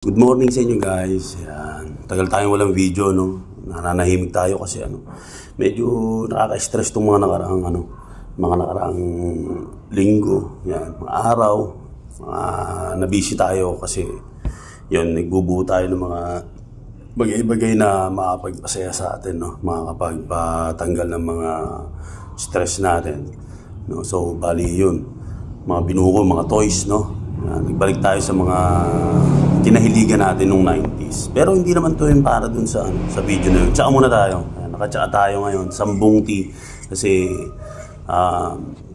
Good morning sa inyo guys. Yan. Tagal tayong walang video, no. Nananahimik tayo kasi medyo nakaka-stress tong mga nakaraang linggo, yan, mga araw. Nabisi tayo kasi yun, nagbubuo tayo ng mga bagay-bagay na makapagpasaya sa atin, no. Makakapagpatanggal ng mga stress natin, no. So bali yun, mga binuo ko, mga toys, no. Nagbalik tayo sa mga kinahiligan natin nung 90s. Pero hindi naman to yun para dun sa video na yun. Tsaka muna tayo. Nakatsa tayo ngayon. Sambong tea. Kasi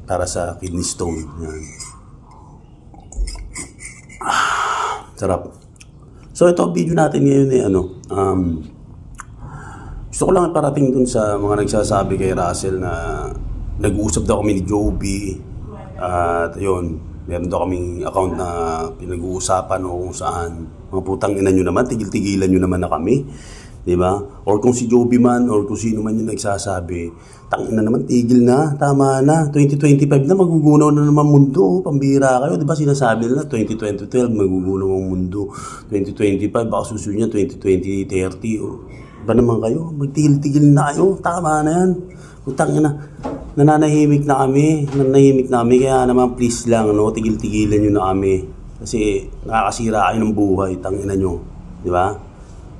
para sa kidney stone. Yan. Sarap. So ito video natin ngayon gusto ko lang iparating dun sa mga nagsasabi kay Russell na nag-uusap daw kami ni Joby. At yun, meron daw kaming account na pinag-uusapan o kung saan mga putang ina nyo naman, tigil-tigilan nyo naman na kami, di ba? Or kung si Joby man or kung sino man yung nagsasabi, tangina naman, tigil na, tama na, 2025 na, magugunaw na naman mundo, pambira kayo, di ba? Sinasabi nila 2012 magugunaw ang mundo, 2025 baka susunod niya 2020-30, ba naman kayo, magtigil-tigil na kayo, tama na yan. Utang ina, nananahimik na kami, kaya naman please lang, no, tigil-tigilan nyo na kami. Kasi nakakasira kayo ng buhay, tangina nyo, di ba?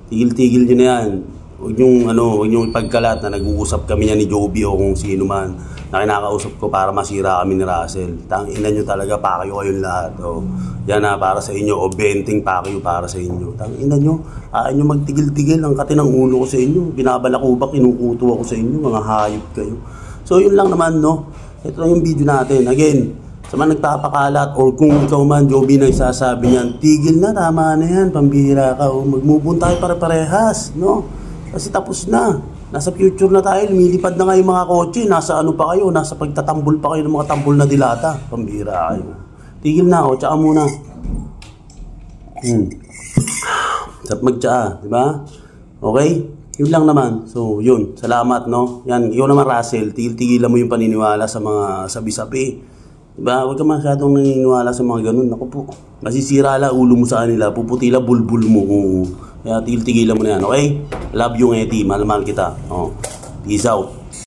Tigil-tigil nyo na yan. Huwag nyong ipagkalat na nag-uusap kami niya ni Joby o kung sino man na kinakausap ko para masira kami ni Russell. Tangina nyo talaga, pakyo kayong lahat. O, yan na, para sa inyo, o benting pakyo para sa inyo. Tangina nyo, ayaw nyo magtigil-tigil, ang katinang ulo ko sa inyo. Binabalakubak, kinukuto ako sa inyo, mga hayop kayo. So yun lang naman, no. Ito lang yung video natin. Again, sa mga nagpapakalat or kung ikaw man, Joby, nagsasabi niyan, tigil na, tama na yan, pambihira ka. O mag-move on tayo pare-parehas, no. Kasi tapos na. Nasa future na tayo, lumilipad na nga yung mga kotse. Nasa ano pa kayo, nasa pagtatambol pa kayo ng mga tambol na dilata. Pambihira kayo. Tigil na, o tsaka muna. Sap magtsaa, di ba? Okay? Yun lang naman. So, yun. Salamat, no? Yan, ikaw naman, Russell. Tigil-tigilan mo yung paniniwala sa mga sabi-sabi. Diba? Huwag ka masyadong naniniwala sa mga ganun. Naku po. Masisira lang ulo mo sa kanila. Puputila bulbul mo. Kaya tigil-tigilan mo na yan. Okay? Love you, Ngeti. Mahal-mahal kita. Oh. Peace out.